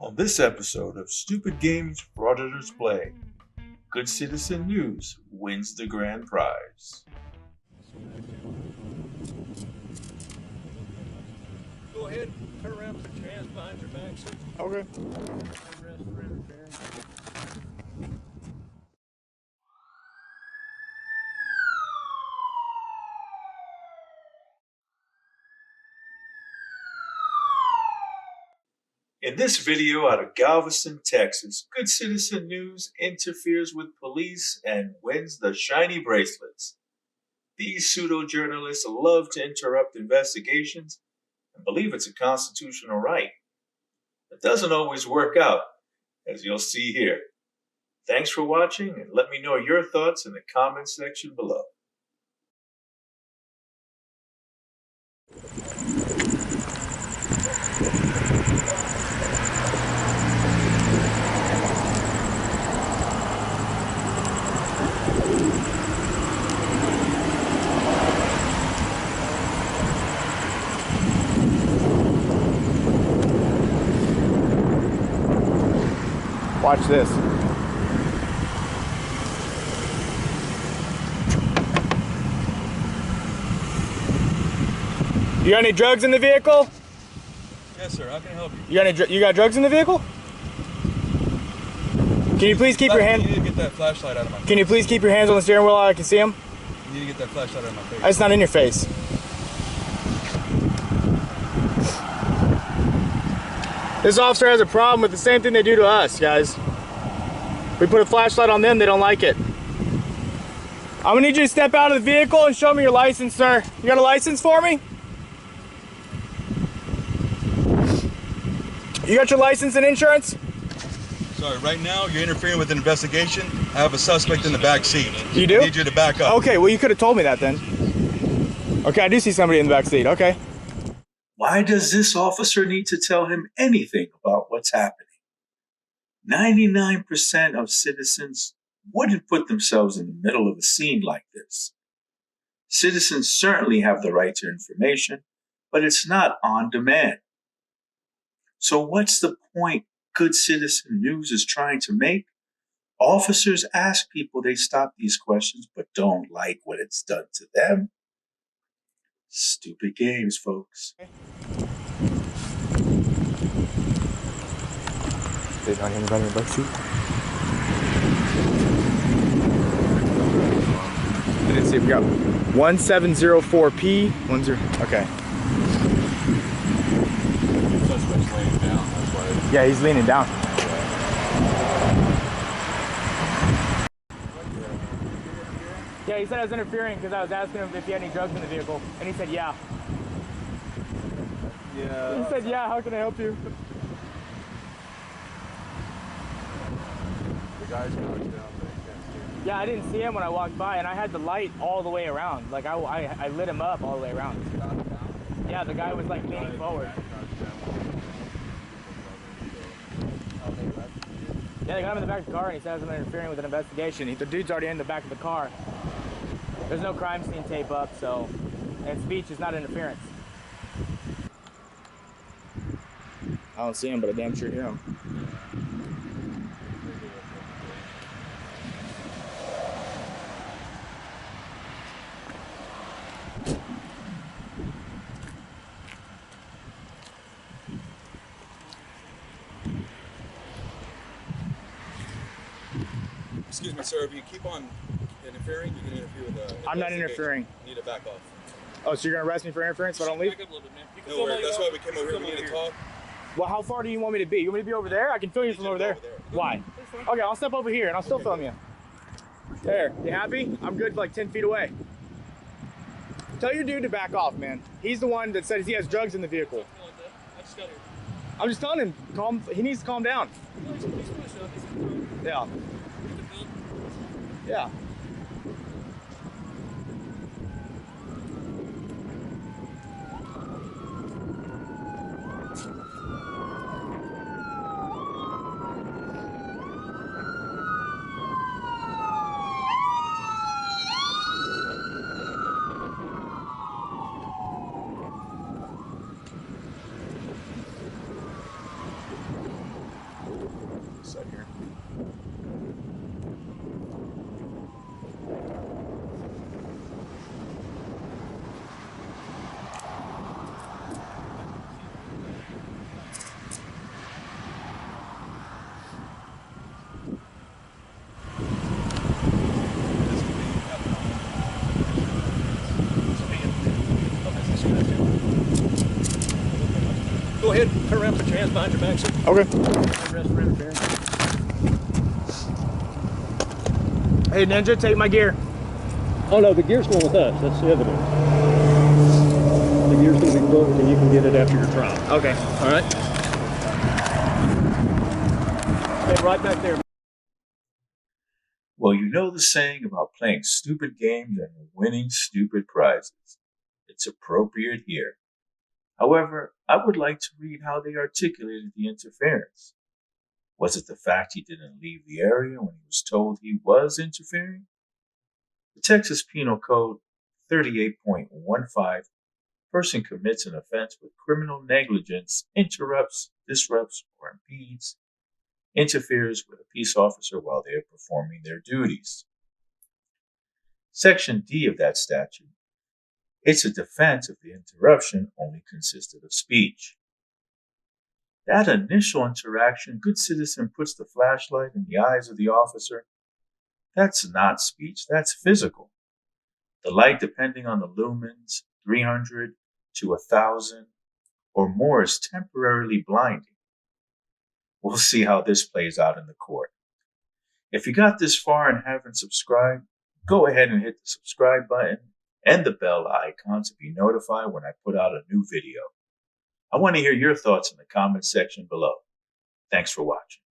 On this episode of Stupid Games Frauditors Play, Good Citizen News wins the grand prize. Go ahead, turn around, put your hands behind your back. Okay. In this video out of Galveston, Texas, Good Citizen News interferes with police and wins the shiny bracelets. These pseudo-journalists love to interrupt investigations and believe it's a constitutional right. It doesn't always work out, as you'll see here. Thanks for watching, and let me know your thoughts in the comments section below. Watch this. You got any drugs in the vehicle? Yes, sir. How can I help you? You got drugs in the vehicle? Can you please keep your hand? You need to get that flashlight out of my face. Can you please keep your hands on the steering wheel so I can see them? You need to get that flashlight out of my face. It's not in your face. This officer has a problem with the same thing they do to us, guys. We put a flashlight on them, they don't like it. I'm gonna need you to step out of the vehicle and show me your license, sir. You got a license for me? You got your license and insurance? Sorry, right now you're interfering with an investigation. I have a suspect in the back seat. You do? I need you to back up. Okay, well you could have told me that then. Okay, I do see somebody in the back seat, okay. Why does this officer need to tell him anything about what's happening? 99% of citizens wouldn't put themselves in the middle of a scene like this. Citizens certainly have the right to information, but it's not on demand. So what's the point Good Citizen News is trying to make? Officers ask people they stop these questions, but don't like what it's done to them. Stupid games, folks. There's not anybody in the back seat. I didn't see it. We got 1704P. 10. Okay. Suspect's laying down. That's why. Yeah, he's leaning down. Yeah, he said I was interfering because I was asking him if he had any drugs in the vehicle, and he said yeah. Yeah. He said yeah. How can I help you? The guy's going down, but he can't see him. Yeah, I didn't see him when I walked by, and I had the light all the way around. Like I lit him up all the way around. Yeah, the guy was like leaning forward. Yeah, they got him in the back of the car, and he says I'm interfering with an investigation. The dude's already in the back of the car. There's no crime scene tape up, so, and speech is not interference. I don't see him, but I damn sure hear him. Excuse me, sir. If you keep on interfering, you can interfere with the. I'm not interfering. You need to back off. Oh, so you're gonna arrest me for interference if I don't leave? Back up a little bit, man. No worries. That's why we came over here. We need to talk. Well, how far do you want me to be? You want me to be over there? I can film you from over there. Why? Okay, I'll step over here and I'll still film you. There, you happy? I'm good like 10 feet away. Tell your dude to back off, man. He's the one that says he has drugs in the vehicle. I'm just telling him, he needs to calm down. Yeah. Yeah. side here. Go ahead, turn around, put your hands behind your back, sir. Okay. Arrest for interference. Hey, Ninja, take my gear. Oh no, the gear's going with us. That's the evidence. The gear's going to be booked and you can get it after your trial. Okay. All right? Stay right back there. Well, you know the saying about playing stupid games and winning stupid prizes. It's appropriate here. However, I would like to read how they articulated the interference. Was it the fact he didn't leave the area when he was told he was interfering? The Texas Penal Code 38.15, person commits an offense with criminal negligence, interrupts, disrupts, or impedes, interferes with a peace officer while they are performing their duties. Section D of that statute, it's a defense if the interruption only consisted of speech. That initial interaction, good citizen puts the flashlight in the eyes of the officer. That's not speech, that's physical. The light, depending on the lumens, 300 to 1,000 or more, is temporarily blinding. We'll see how this plays out in the court. If you got this far and haven't subscribed, go ahead and hit the subscribe button and the bell icon to be notified when I put out a new video. I want to hear your thoughts in the comments section below. Thanks for watching.